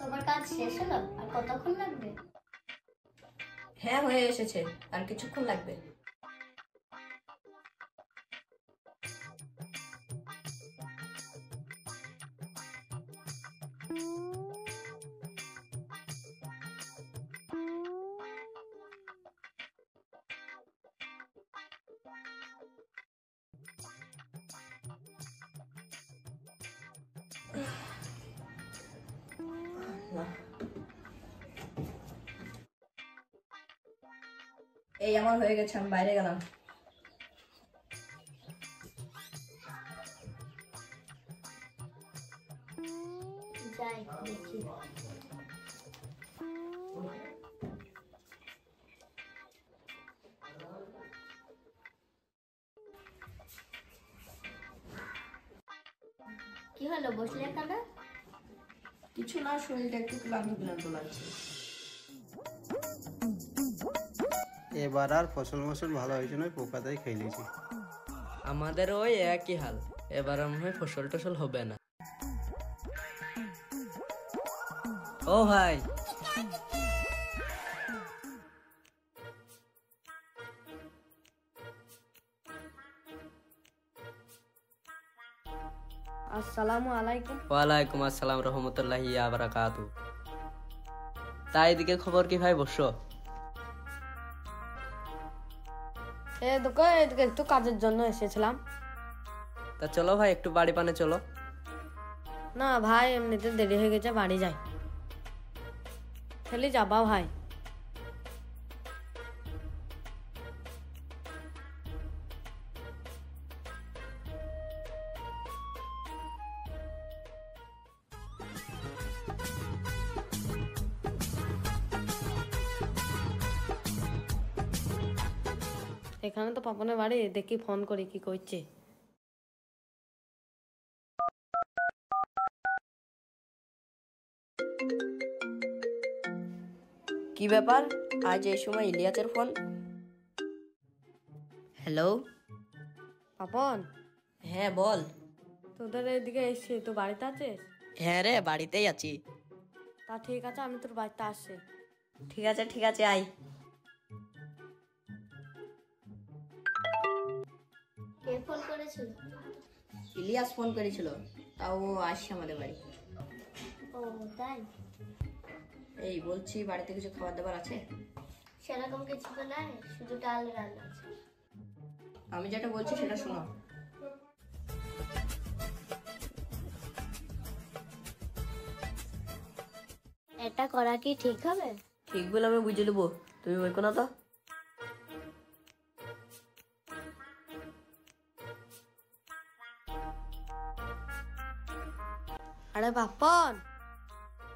তোমার কাজ শেষ হলো? আর কতক্ষণ লাগবে? হ্যাঁ, হয়ে এসেছে, আর কিছুক্ষণ লাগবে। এই আমার হয়ে গেছে, আমি বাইরে গেলাম। যাই দেখি। কি হলো, বসলে কেন? কিছু না, শরীরটা একটু ক্লান্ত ক্লান্ত লাগছে। এবার আর ফসল ভালো হয়েছে নয়, পোকাতেই খেয়ে নিয়েছি। আমাদের ওই একই হাল, এবার মনে হয় ফসল টসল হবে না। ও ভাই, আসসালামু আলাইকুম। ওয়ালাইকুম আসসালাম রহমতুল্লাহি ওয়া বারাকাতু। তাই এদিকে খবর কি ভাই? বসো। এদিকে একটু কাজের জন্য এসেছিলাম। তা চলো ভাই, একটু বাড়ি পানে চলো। না ভাই, এমনিতে দেরি হয়ে গেছে, বাড়ি যাই। খেলি যাবা ভাই? এখানে তো পাপনের বাড়ি, দেখি ফোন করি কি করছে। কি ব্যাপার, আজ এই সময় ইলিয়াসের ফোন? হ্যালো। পাপন, হ্যাঁ বল। তোদের এদিকে এসছি, তো বাড়িতে আছিস? হ্যাঁ রে, বাড়িতেই আছি। তা ঠিক আছে, আমি তোর বাড়িতে আসছি। ঠিক আছে ঠিক আছে, আয়। কে ফোন করেছিল? ইলিয়াস ফোন করেছিল, তাও ও আসছে আমাদের বাড়ি। ও তাই? এই বলছি, বাড়িতে কিছু খাবার দাবার আছে? সেরকম কিছু তো নাই, শুধু ডাল রান্না আছে। আমি যেটা বলছি সেটা শোনো। এটা করা কি ঠিক হবে? ঠিক বলে আমি বুঝে নেবো, তুমি বই না তো। আরে পাপন,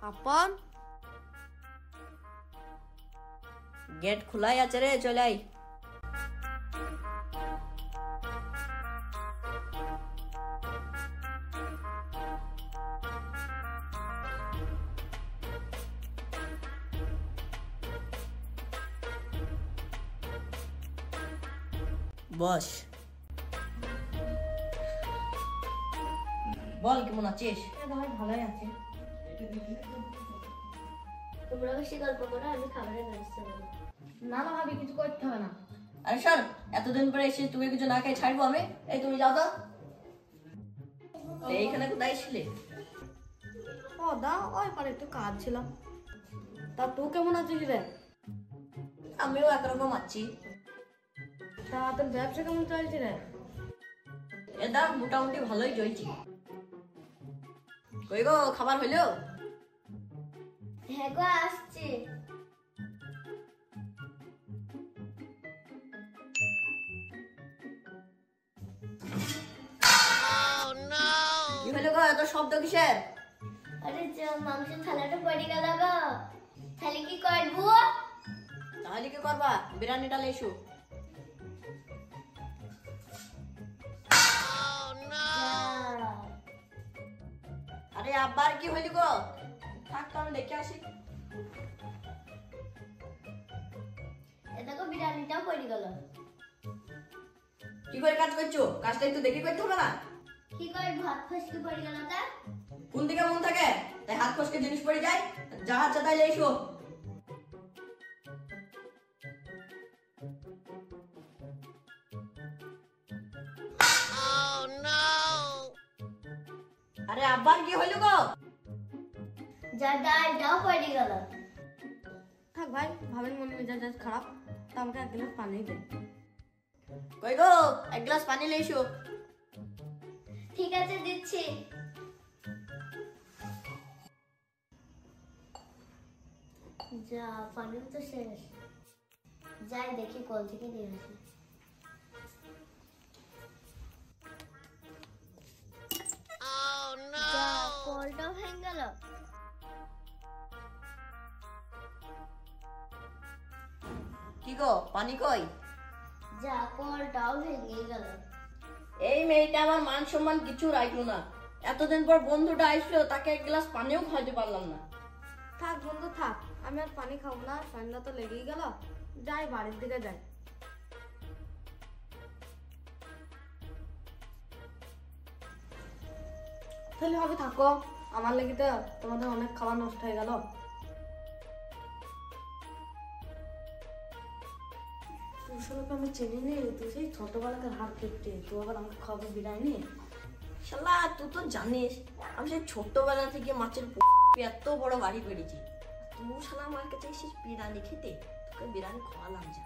পাপন, গেট খোলাই আছে রে, চলে আয়। বস, বল কেমন আছিস? ভালোই আছে। তোমরা বেশি গল্প করো, আমি খাবারের ব্যবস্থা করি। না না ভাবি, কিছু করতে হবে না। আরে শোন, এতদিন পরে এসে তুমি কিছু না খেয়ে ছাড়বো আমি? এই তুমি যাও তো। এইখানে কোথায় ছিলে? ও দা, ওই পারে একটু কাজ ছিল। তা তুই কেমন আছিস রে? আমিও একরকম আছি। তা তোর ব্যবসা কেমন চলছে রে? এটা মোটামুটি ভালোই চলছে। কই গো, খাবার হইলো? হ্যাঁ গো, আসছি। কি হইলো গো, এত শব্দ কিসের? আরে মাংসের থালাটা পড়ে গেল গো, তাহলে কি করবো? তাহলে কি করবা? বিরিয়ানিটা লেসু। আরে আবার কি হইলি গো? থাক তো, আমি দেখে আসি। দেখো বিরিয়ানিটাও পড়ে গেল। কি করে কাজ করছো? কাজটা একটু দেখে করতে হবে না? কি করে ভাত ফসকে পড়ে গেল? তা কোন দিকে মন থাকে তাই হাত খসকে জিনিস পড়ে যায়, যা আচ্ছা তাই এসো। আরে আব্বার কি হইল গো? যা ডালটাও পড়ে গেল। থাক ভাই, ভাবেন মনে মেজাজ আজ খারাপ, তা আমাকে 1 গ্লাস পানি দে। কই গো, 1 গ্লাস পানি লই এসো। ঠিক আছে, দিচ্ছি। যা, পানি তো শেষ। যাই দেখি কল থেকে নিয়ে আসি। যা, কলটাও ভেঙে গেল। কি গো, পানি কই? যা, কলটাও ভেঙে গেল। এই মেয়েটা আমার মান সম্মান কিছু রাখলো না। এতদিন পর বন্ধুটা আসলো, তাকে 1 গ্লাস পানিও খাওয়াতে পারলাম না। থাক বন্ধু থাক, আমি আর পানি খাবো না, সন্ধ্যা তো লেগেই গেল। যাই বাড়ির দিকে যাই। তাহলে হবে থাকো, আমার লেগে তো তোমাদের অনেক খাবার নষ্ট হয়ে গেল। তুষারকে আমি চিনি নি, তুই সেই ছোটবেলাকার হার কেটে তুই আবার আমাকে খাওয়াবে বিরিয়ানি। শালা তুই তো জানিস আমি সেই ছোট্টবেলা থেকে মাছের এত বড় বাড়ি পেরেছি, তুই শালা আমার কাছে এসেছিস বিরিয়ানি খেতে, তোকে বিরিয়ানি খাওয়ালাম। যা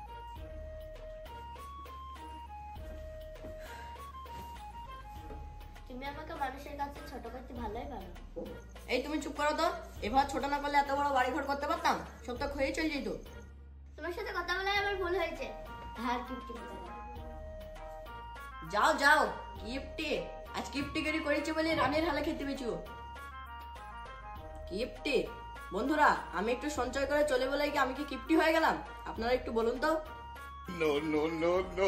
তুমি আমাকে মানুষের কাছে ছোট করতে ভালোই পারো। এই তুমি চুপ করো তো, এবার ছোট না করলে এত বড় বাড়ি ঘর করতে পারতাম, সব তো হয়ে চলে যেত। তোমার সাথে কথা বলে আমার ভুল হয়েছে। হ্যাঁ, কিপটি কথা বলো। যাও যাও, কিপটে আজ কিপটিগিরি করেছি বলে রানের হালে খেতে পেয়েছো। কিপটে বন্ধুরা, আমি একটু সঞ্চয় করে চলে বলে কি আমি কি কিপটি হয়ে গেলাম? আপনারা একটু বলুন তো। No, no, no, no.